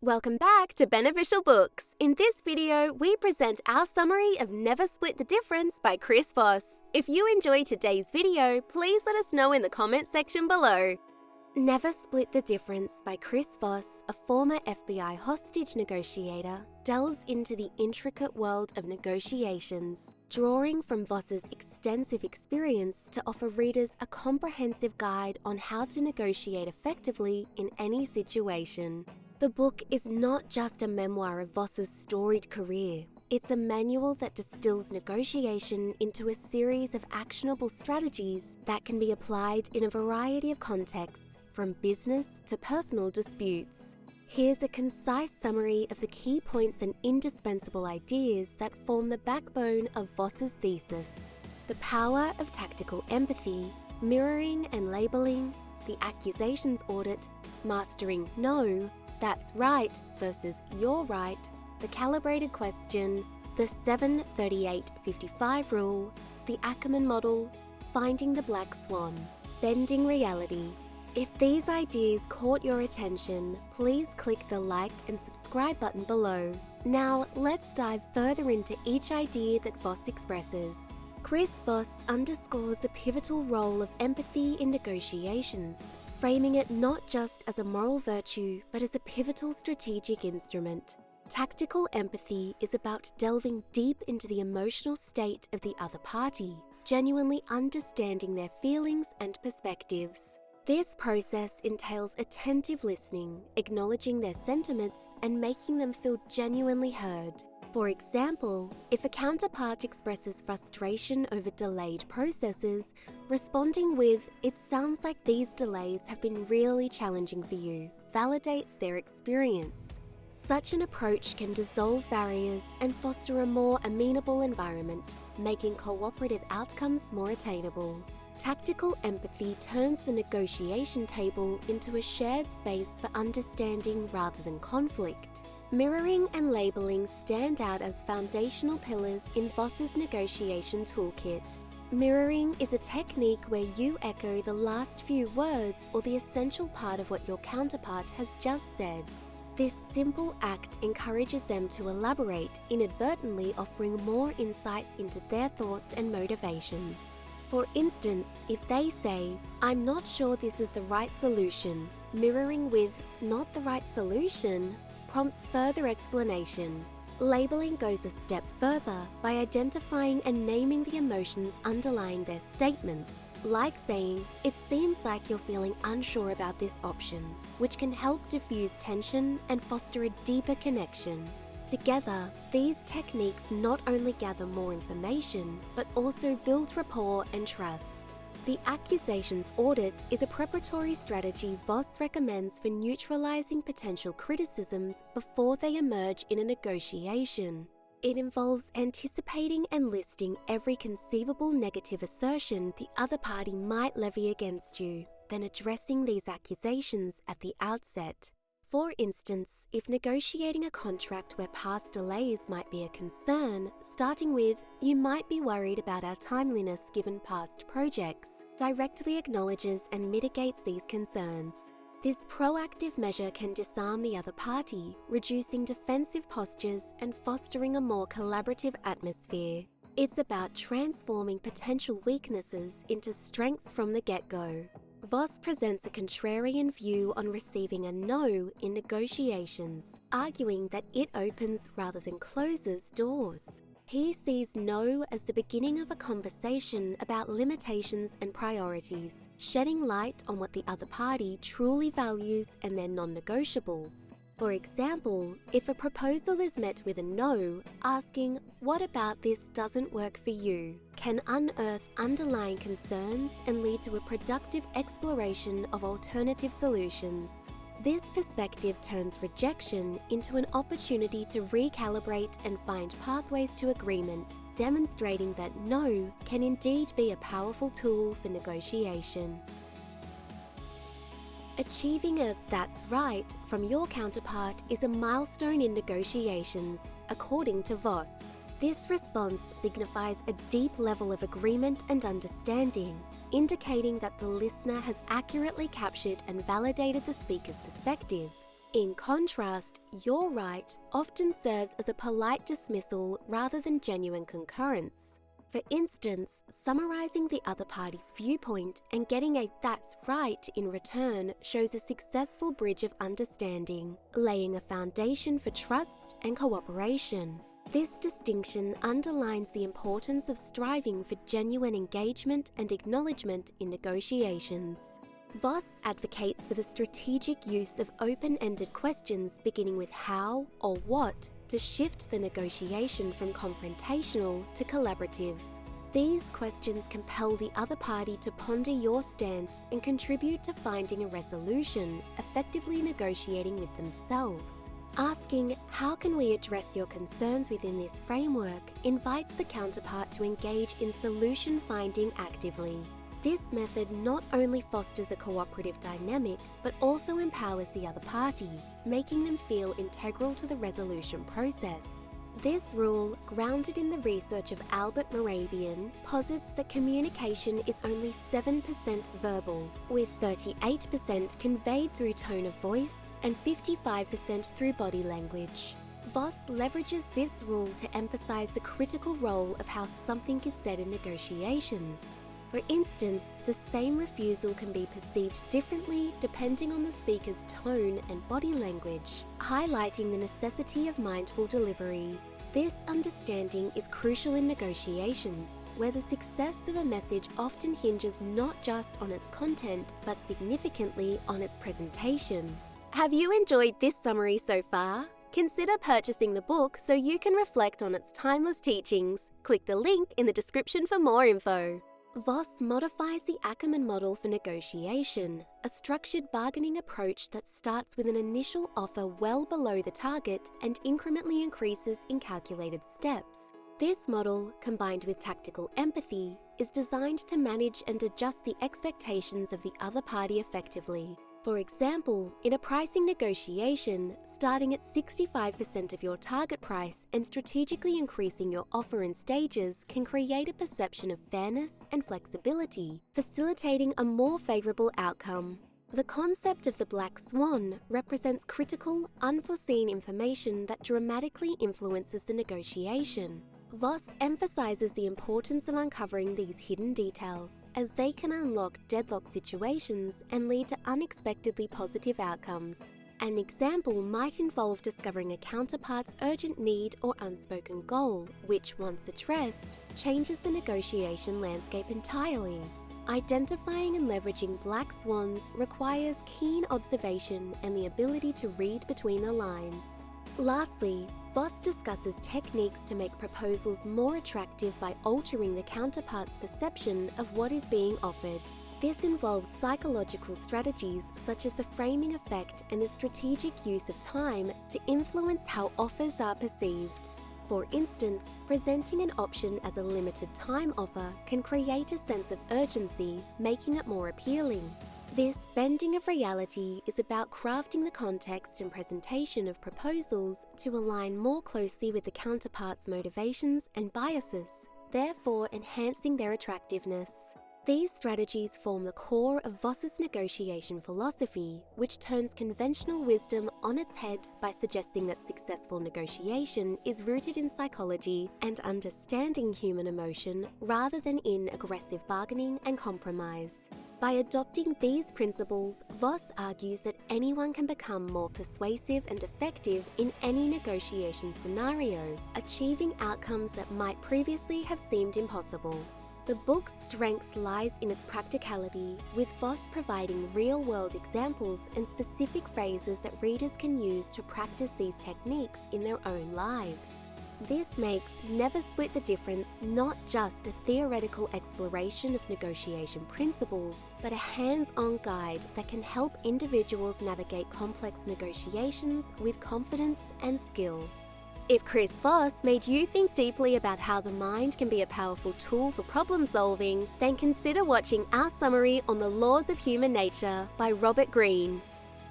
Welcome back to Beneficial Books. In this video, we present our summary of Never Split the Difference by Chris Voss. If you enjoyed today's video, please let us know in the comment section below. Never Split the Difference by Chris Voss, a former FBI hostage negotiator, delves into the intricate world of negotiations, drawing from Voss's extensive experience to offer readers a comprehensive guide on how to negotiate effectively in any situation. The book is not just a memoir of Voss's storied career. It's a manual that distills negotiation into a series of actionable strategies that can be applied in a variety of contexts, from business to personal disputes. Here's a concise summary of the key points and indispensable ideas that form the backbone of Voss's thesis. The power of tactical empathy, mirroring and labeling, the Accusations Audit, mastering no, that's right versus you're right, the calibrated question, the 7-38-55 rule, the Ackerman model, finding the black swan, bending reality. If these ideas caught your attention, please click the like and subscribe button below. Now, let's dive further into each idea that Voss expresses. Chris Voss underscores the pivotal role of empathy in negotiations, framing it not just as a moral virtue, but as a pivotal strategic instrument. Tactical empathy is about delving deep into the emotional state of the other party, genuinely understanding their feelings and perspectives. This process entails attentive listening, acknowledging their sentiments, and making them feel genuinely heard. For example, if a counterpart expresses frustration over delayed processes, responding with, "It sounds like these delays have been really challenging for you," validates their experience. Such an approach can dissolve barriers and foster a more amenable environment, making cooperative outcomes more attainable. Tactical empathy turns the negotiation table into a shared space for understanding rather than conflict. Mirroring and labeling stand out as foundational pillars in Voss's negotiation toolkit. Mirroring is a technique where you echo the last few words or the essential part of what your counterpart has just said. This simple act encourages them to elaborate, inadvertently offering more insights into their thoughts and motivations. For instance, if they say, "I'm not sure this is the right solution," mirroring with "not the right solution" prompts further explanation. Labeling goes a step further by identifying and naming the emotions underlying their statements, like saying, "It seems like you're feeling unsure about this option," which can help diffuse tension and foster a deeper connection. Together, these techniques not only gather more information, but also build rapport and trust. The Accusations Audit is a preparatory strategy Voss recommends for neutralizing potential criticisms before they emerge in a negotiation. It involves anticipating and listing every conceivable negative assertion the other party might levy against you, then addressing these accusations at the outset. For instance, if negotiating a contract where past delays might be a concern, starting with, "You might be worried about our timeliness given past projects," directly acknowledges and mitigates these concerns. This proactive measure can disarm the other party, reducing defensive postures and fostering a more collaborative atmosphere. It's about transforming potential weaknesses into strengths from the get-go. Voss presents a contrarian view on receiving a no in negotiations, arguing that it opens rather than closes doors. He sees no as the beginning of a conversation about limitations and priorities, shedding light on what the other party truly values and their non-negotiables. For example, if a proposal is met with a no, asking, "What about this doesn't work for you?" can unearth underlying concerns and lead to a productive exploration of alternative solutions. This perspective turns rejection into an opportunity to recalibrate and find pathways to agreement, demonstrating that no can indeed be a powerful tool for negotiation. Achieving a "that's right" from your counterpart is a milestone in negotiations, according to Voss. This response signifies a deep level of agreement and understanding, indicating that the listener has accurately captured and validated the speaker's perspective. In contrast, "you're right" often serves as a polite dismissal rather than genuine concurrence. For instance, summarizing the other party's viewpoint and getting a "that's right" in return shows a successful bridge of understanding, laying a foundation for trust and cooperation. This distinction underlines the importance of striving for genuine engagement and acknowledgement in negotiations. Voss advocates for the strategic use of open-ended questions beginning with how or what to shift the negotiation from confrontational to collaborative. These questions compel the other party to ponder your stance and contribute to finding a resolution, effectively negotiating with themselves. Asking, "How can we address your concerns within this framework?" invites the counterpart to engage in solution finding actively. This method not only fosters a cooperative dynamic, but also empowers the other party, making them feel integral to the resolution process. This rule, grounded in the research of Albert Morabian, posits that communication is only 7% verbal, with 38% conveyed through tone of voice and 55% through body language. Voss leverages this rule to emphasize the critical role of how something is said in negotiations. For instance, the same refusal can be perceived differently depending on the speaker's tone and body language, highlighting the necessity of mindful delivery. This understanding is crucial in negotiations, where the success of a message often hinges not just on its content, but significantly on its presentation. Have you enjoyed this summary so far? Consider purchasing the book so you can reflect on its timeless teachings. Click the link in the description for more info. Voss modifies the Ackermann model for negotiation, a structured bargaining approach that starts with an initial offer well below the target and incrementally increases in calculated steps. This model, combined with tactical empathy, is designed to manage and adjust the expectations of the other party effectively. For example, in a pricing negotiation, starting at 65% of your target price and strategically increasing your offer in stages can create a perception of fairness and flexibility, facilitating a more favorable outcome. The concept of the black swan represents critical, unforeseen information that dramatically influences the negotiation. Voss emphasizes the importance of uncovering these hidden details, as they can unlock deadlock situations and lead to unexpectedly positive outcomes. An example might involve discovering a counterpart's urgent need or unspoken goal, which, once addressed, changes the negotiation landscape entirely. Identifying and leveraging black swans requires keen observation and the ability to read between the lines. Lastly, Voss discusses techniques to make proposals more attractive by altering the counterpart's perception of what is being offered. This involves psychological strategies such as the framing effect and the strategic use of time to influence how offers are perceived. For instance, presenting an option as a limited time offer can create a sense of urgency, making it more appealing. This bending of reality is about crafting the context and presentation of proposals to align more closely with the counterpart's motivations and biases, therefore enhancing their attractiveness. These strategies form the core of Voss's negotiation philosophy, which turns conventional wisdom on its head by suggesting that successful negotiation is rooted in psychology and understanding human emotion rather than in aggressive bargaining and compromise. By adopting these principles, Voss argues that anyone can become more persuasive and effective in any negotiation scenario, achieving outcomes that might previously have seemed impossible. The book's strength lies in its practicality, with Voss providing real-world examples and specific phrases that readers can use to practice these techniques in their own lives. This makes Never Split the Difference not just a theoretical exploration of negotiation principles, but a hands-on guide that can help individuals navigate complex negotiations with confidence and skill. If Chris Voss made you think deeply about how the mind can be a powerful tool for problem solving, then consider watching our summary on the laws of human nature by Robert Greene.